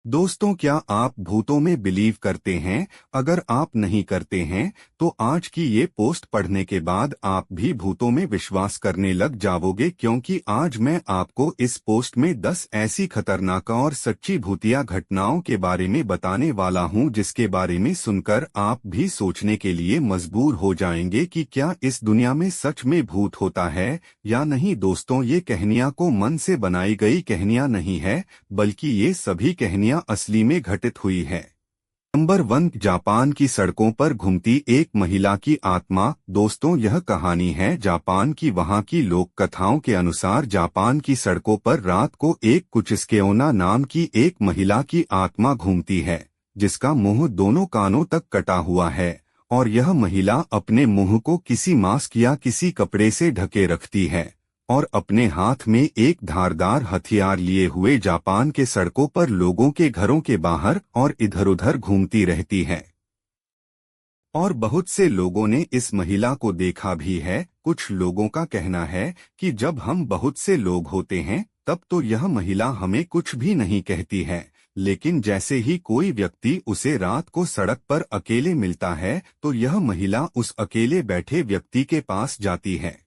दोस्तों, क्या आप भूतों में बिलीव करते हैं? अगर आप नहीं करते हैं तो आज की ये पोस्ट पढ़ने के बाद आप भी भूतों में विश्वास करने लग जाओगे, क्योंकि आज मैं आपको इस पोस्ट में 10 ऐसी खतरनाक और सच्ची भूतिया घटनाओं के बारे में बताने वाला हूं, जिसके बारे में सुनकर आप भी सोचने के लिए मजबूर हो जाएंगे कि क्या इस दुनिया में सच में भूत होता है या नहीं। दोस्तों, ये कहानियां को मन से बनाई गई कहानियां नहीं है, बल्कि ये सभी कहानियां असली में घटित हुई है। नंबर 1, जापान की सड़कों पर घूमती एक महिला की आत्मा। दोस्तों, यह कहानी है जापान की। वहां की लोक कथाओं के अनुसार जापान की सड़कों पर रात को एक कुचिस्केओना नाम की एक महिला की आत्मा घूमती है, जिसका मुंह दोनों कानों तक कटा हुआ है, और यह महिला अपने मुंह को किसी मास्क या किसी कपड़े से ढके रखती है और अपने हाथ में एक धारदार हथियार लिए हुए जापान के सड़कों पर लोगों के घरों के बाहर और इधर-उधर घूमती रहती है। और बहुत से लोगों ने इस महिला को देखा भी है। कुछ लोगों का कहना है कि जब हम बहुत से लोग होते हैं तब तो यह महिला हमें कुछ भी नहीं कहती है, लेकिन जैसे ही कोई व्यक्ति उसे रात को सड़क पर अकेले मिलता है तो यह महिला उस अकेले बैठे व्यक्ति के पास जाती है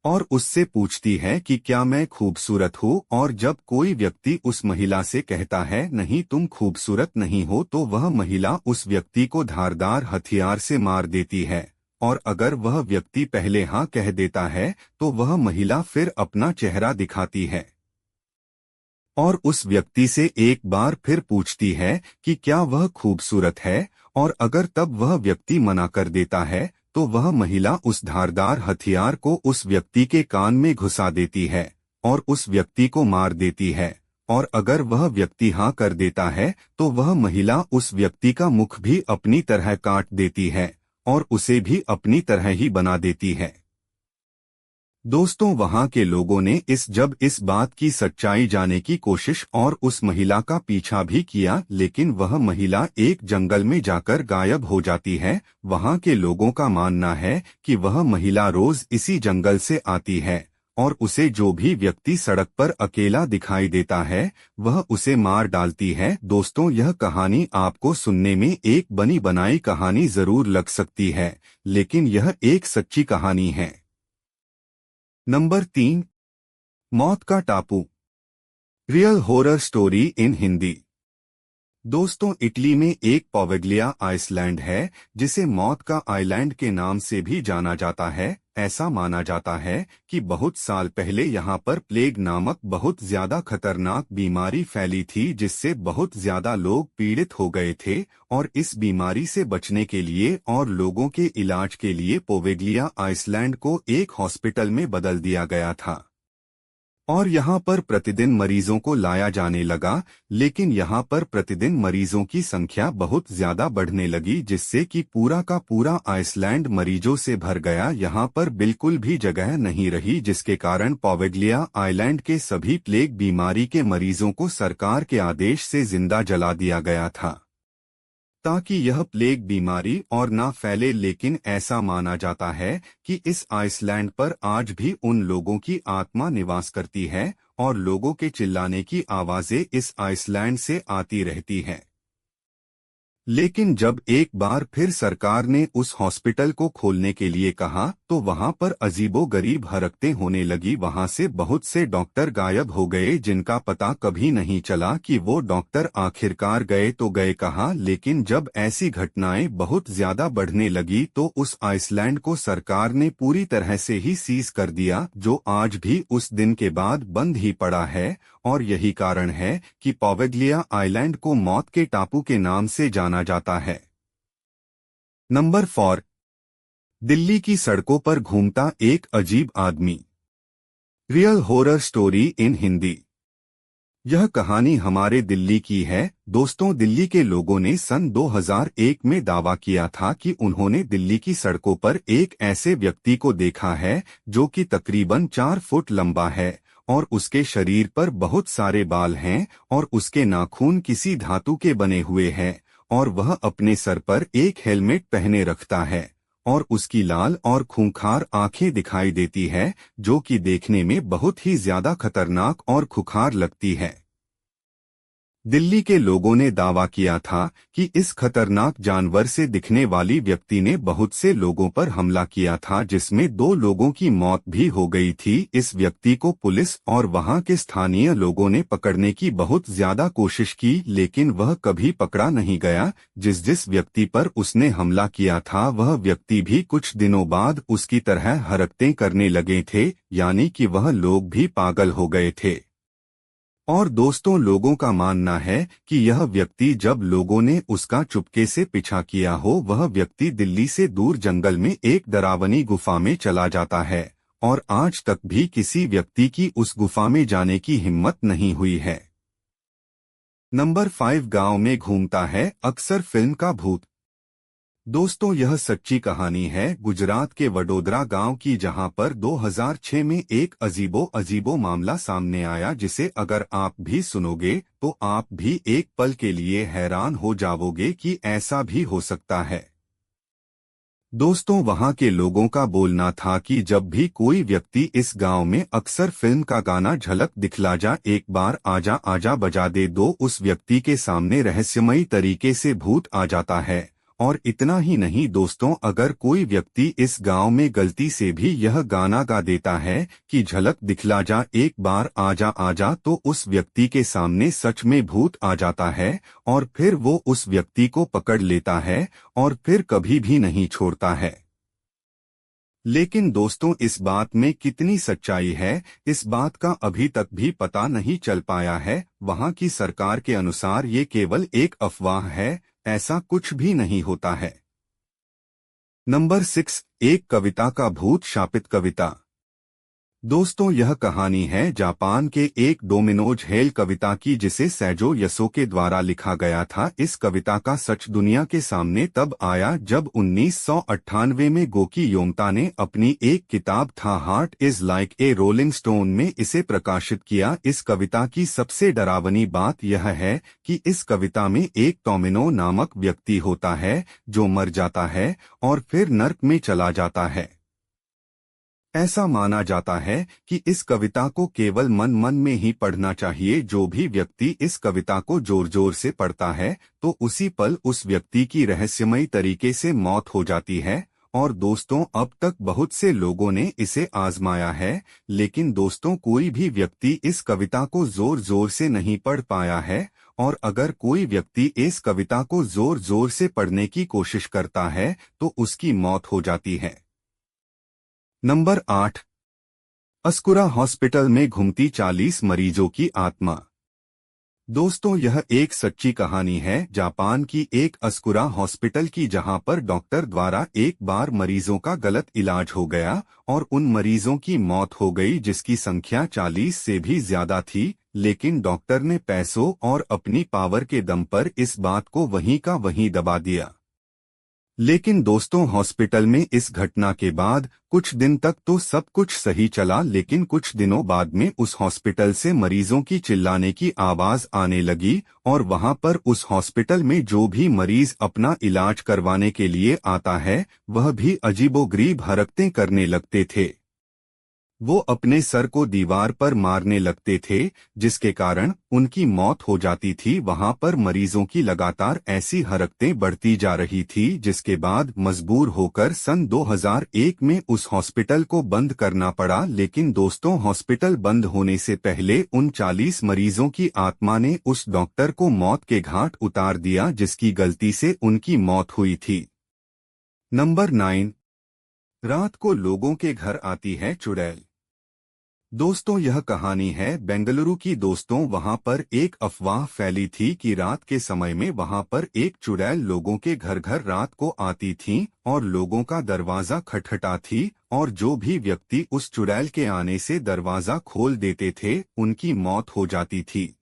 और उससे पूछती है कि क्या मैं खूबसूरत हूँ। और जब कोई व्यक्ति उस महिला से कहता है नहीं, तुम खूबसूरत नहीं हो, तो वह महिला उस व्यक्ति को धारदार हथियार से मार देती है। और अगर वह व्यक्ति पहले हाँ कह देता है तो वह महिला फिर अपना चेहरा दिखाती है और उस व्यक्ति से एक बार फिर पूछती है कि क्या वह खूबसूरत है। और अगर तब वह व्यक्ति मना कर देता है तो वह महिला उस धारदार हथियार को उस व्यक्ति के कान में घुसा देती है और उस व्यक्ति को मार देती है। और अगर वह व्यक्ति हाँ कर देता है तो वह महिला उस व्यक्ति का मुख भी अपनी तरह काट देती है और उसे भी अपनी तरह ही बना देती है। दोस्तों, वहां के लोगों ने जब इस बात की सच्चाई जाने की कोशिश और उस महिला का पीछा भी किया, लेकिन वह महिला एक जंगल में जाकर गायब हो जाती है। वहां के लोगों का मानना है कि वह महिला रोज इसी जंगल से आती है और उसे जो भी व्यक्ति सड़क पर अकेला दिखाई देता है वह उसे मार डालती है। दोस्तों, यह कहानी आपको सुनने में एक बनी बनाई कहानी जरूर लग सकती है, लेकिन यह एक सच्ची कहानी है। नंबर 3, मौत का टापू, real horror story in Hindi. दोस्तों, इटली में एक पोवेग्लिया आइसलैंड है, जिसे मौत का आइलैंड के नाम से भी जाना जाता है। ऐसा माना जाता है कि बहुत साल पहले यहाँ पर प्लेग नामक बहुत ज्यादा खतरनाक बीमारी फैली थी, जिससे बहुत ज्यादा लोग पीड़ित हो गए थे। और इस बीमारी से बचने के लिए और लोगों के इलाज के लिए पोवेग्लिया आइसलैंड को एक हॉस्पिटल में बदल दिया गया था और यहाँ पर प्रतिदिन मरीजों को लाया जाने लगा। लेकिन यहाँ पर प्रतिदिन मरीजों की संख्या बहुत ज्यादा बढ़ने लगी, जिससे कि पूरा का पूरा आइसलैंड मरीजों से भर गया। यहाँ पर बिल्कुल भी जगह नहीं रही, जिसके कारण पोवेग्लिया आइलैंड के सभी प्लेग बीमारी के मरीजों को सरकार के आदेश से जिंदा जला दिया गया था, ताकि यह प्लेग बीमारी और ना फैले। लेकिन ऐसा माना जाता है कि इस आइसलैंड पर आज भी उन लोगों की आत्मा निवास करती है और लोगों के चिल्लाने की आवाजें इस आइसलैंड से आती रहती हैं। लेकिन जब एक बार फिर सरकार ने उस हॉस्पिटल को खोलने के लिए कहा तो वहां पर अजीबोगरीब हरकतें होने लगी। वहां से बहुत से डॉक्टर गायब हो गए, जिनका पता कभी नहीं चला कि वो डॉक्टर आखिरकार गए तो गए कहाँ। लेकिन जब ऐसी घटनाएं बहुत ज्यादा बढ़ने लगी तो उस आइसलैंड को सरकार ने पूरी तरह से ही सीज कर दिया, जो आज भी उस दिन के बाद बंद ही पड़ा है। और यही कारण है कि पोवेग्लिया आइलैंड को मौत के टापू के नाम से जाना जाता है। नंबर 4, दिल्ली की सड़कों पर घूमता एक अजीब आदमी, real horror story in Hindi. यह कहानी हमारे दिल्ली की है। दोस्तों, दिल्ली के लोगों ने सन 2001 में दावा किया था कि उन्होंने दिल्ली की सड़कों पर एक ऐसे व्यक्ति को देखा है जो कि तकरीबन 4 फुट लंबा है और उसके शरीर पर बहुत सारे बाल हैं और उसके नाखून किसी धातु के बने हुए हैं और वह अपने सर पर एक हेलमेट पहने रखता है और उसकी लाल और खूंखार आंखें दिखाई देती है, जो कि देखने में बहुत ही ज्यादा खतरनाक और खुखार लगती है। दिल्ली के लोगों ने दावा किया था कि इस खतरनाक जानवर से दिखने वाली व्यक्ति ने बहुत से लोगों पर हमला किया था, जिसमें 2 लोगों की मौत भी हो गई थी। इस व्यक्ति को पुलिस और वहां के स्थानीय लोगों ने पकड़ने की बहुत ज्यादा कोशिश की, लेकिन वह कभी पकड़ा नहीं गया। जिस व्यक्ति पर उसने हमला किया था वह व्यक्ति भी कुछ दिनों बाद उसकी तरह हरकतें करने लगे थे, यानी कि वह लोग भी पागल हो गए थे। और दोस्तों, लोगों का मानना है कि यह व्यक्ति, जब लोगों ने उसका चुपके से पीछा किया हो, वह व्यक्ति दिल्ली से दूर जंगल में एक डरावनी गुफा में चला जाता है और आज तक भी किसी व्यक्ति की उस गुफा में जाने की हिम्मत नहीं हुई है। नंबर 5, गांव में घूमता है अक्सर फिल्म का भूत। दोस्तों, यह सच्ची कहानी है गुजरात के वडोदरा गांव की, जहां पर 2006 में एक अजीबो मामला सामने आया, जिसे अगर आप भी सुनोगे तो आप भी एक पल के लिए हैरान हो जाओगे कि ऐसा भी हो सकता है। दोस्तों, वहां के लोगों का बोलना था कि जब भी कोई व्यक्ति इस गांव में अक्सर फिल्म का गाना झलक दिखला जा एक बार आजा आजा बजा दे दो, उस व्यक्ति के सामने रहस्यमयी तरीके से भूत आ जाता है। और इतना ही नहीं दोस्तों, अगर कोई व्यक्ति इस गांव में गलती से भी यह गाना गा देता है कि झलक दिखला जा एक बार आजा आजा, तो उस व्यक्ति के सामने सच में भूत आ जाता है और फिर वो उस व्यक्ति को पकड़ लेता है और फिर कभी भी नहीं छोड़ता है। लेकिन दोस्तों, इस बात में कितनी सच्चाई है, इस बात का अभी तक भी पता नहीं चल पाया है। वहां की सरकार के अनुसार ये केवल एक अफवाह है, ऐसा कुछ भी नहीं होता है। नंबर 6, एक कविता का भूत शापित कविता। दोस्तों, यह कहानी है जापान के एक डोमिनोज हेल कविता की, जिसे सैजो यसो के द्वारा लिखा गया था। इस कविता का सच दुनिया के सामने तब आया जब 1998 में गोकी योमता ने अपनी एक किताब था heart is like a rolling stone में इसे प्रकाशित किया। इस कविता की सबसे डरावनी बात यह है कि इस कविता में एक टोमिनो नामक व्यक्ति होता है जो मर जाता है और फिर नर्क में चला जाता है। ऐसा माना जाता है कि इस कविता को केवल मन मन में ही पढ़ना चाहिए। जो भी व्यक्ति इस कविता को जोर जोर से पढ़ता है तो उसी पल उस व्यक्ति की रहस्यमयी तरीके से मौत हो जाती है। और दोस्तों, अब तक बहुत से लोगों ने इसे आजमाया है, लेकिन दोस्तों कोई भी व्यक्ति इस कविता को जोर जोर से नहीं पढ़ पाया है। और अगर कोई व्यक्ति इस कविता को जोर जोर से पढ़ने की कोशिश करता है तो उसकी मौत हो जाती है। नंबर 8, अस्कुरा हॉस्पिटल में घूमती 40 मरीजों की आत्मा। दोस्तों, यह एक सच्ची कहानी है जापान की एक अस्कुरा हॉस्पिटल की, जहां पर डॉक्टर द्वारा एक बार मरीजों का गलत इलाज हो गया और उन मरीजों की मौत हो गई जिसकी संख्या 40 से भी ज्यादा थी। लेकिन डॉक्टर ने पैसों और अपनी पावर के दम पर इस बात को वहीं का वहीं दबा दिया। लेकिन दोस्तों, हॉस्पिटल में इस घटना के बाद कुछ दिन तक तो सब कुछ सही चला, लेकिन कुछ दिनों बाद में उस हॉस्पिटल से मरीजों की चिल्लाने की आवाज आने लगी और वहां पर उस हॉस्पिटल में जो भी मरीज अपना इलाज करवाने के लिए आता है वह भी अजीबोगरीब हरकतें करने लगते थे। वो अपने सर को दीवार पर मारने लगते थे, जिसके कारण उनकी मौत हो जाती थी। वहां पर मरीजों की लगातार ऐसी हरकतें बढ़ती जा रही थी, जिसके बाद मजबूर होकर सन 2001 में उस हॉस्पिटल को बंद करना पड़ा। लेकिन दोस्तों, हॉस्पिटल बंद होने से पहले उन 40 मरीजों की आत्मा ने उस डॉक्टर को मौत के घाट उतार दिया जिसकी गलती से उनकी मौत हुई थी। नंबर 9, रात को लोगों के घर आती है चुड़ैल। दोस्तों, यह कहानी है बेंगलुरु की। दोस्तों, वहां पर एक अफवाह फैली थी कि रात के समय में वहां पर एक चुड़ैल लोगों के घर घर रात को आती थी और लोगों का दरवाजा खटखटा थी, और जो भी व्यक्ति उस चुड़ैल के आने से दरवाजा खोल देते थे उनकी मौत हो जाती थी।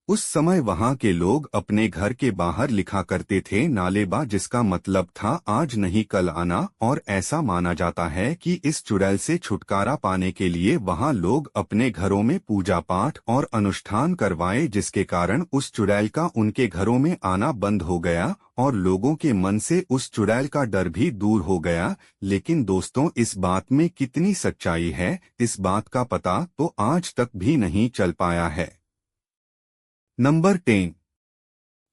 उस समय वहां के लोग अपने घर के बाहर लिखा करते थे नालेबा, जिसका मतलब था आज नहीं कल आना। और ऐसा माना जाता है कि इस चुड़ैल से छुटकारा पाने के लिए वहां लोग अपने घरों में पूजा पाठ और अनुष्ठान करवाए, जिसके कारण उस चुड़ैल का उनके घरों में आना बंद हो गया और लोगों के मन से उस चुड़ैल का डर भी दूर हो गया। लेकिन दोस्तों, इस बात में कितनी सच्चाई है, इस बात का पता तो आज तक भी नहीं चल पाया है। नंबर 10।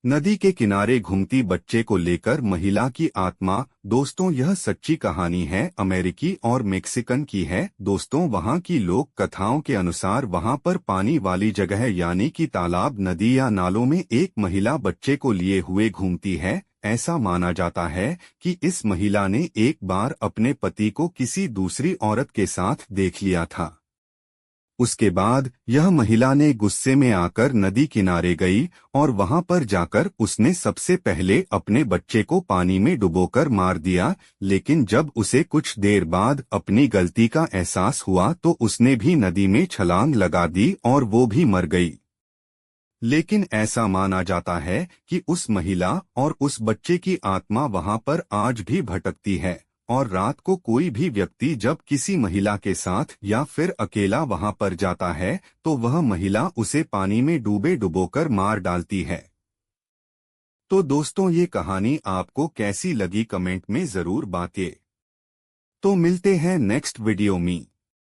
नदी के किनारे घूमती बच्चे को लेकर महिला की आत्मा। दोस्तों, यह सच्ची कहानी है, अमेरिकी और मेक्सिकन की है। दोस्तों, वहाँ की लोक कथाओं के अनुसार वहाँ पर पानी वाली जगह यानी कि तालाब, नदी या नालों में एक महिला बच्चे को लिए हुए घूमती है। ऐसा माना जाता है कि इस महिला ने एक बार अपने पति को किसी दूसरी औरत के साथ देख लिया था। उसके बाद यह महिला ने गुस्से में आकर नदी किनारे गई और वहां पर जाकर उसने सबसे पहले अपने बच्चे को पानी में डुबोकर मार दिया। लेकिन जब उसे कुछ देर बाद अपनी गलती का एहसास हुआ तो उसने भी नदी में छलांग लगा दी और वो भी मर गई। लेकिन ऐसा माना जाता है कि उस महिला और उस बच्चे की आत्मा वहां पर आज भी भटकती है और रात को कोई भी व्यक्ति जब किसी महिला के साथ या फिर अकेला वहां पर जाता है तो वह महिला उसे पानी में डुबोकर मार डालती है। तो दोस्तों, ये कहानी आपको कैसी लगी कमेंट में जरूर बताइए। तो मिलते हैं नेक्स्ट वीडियो में।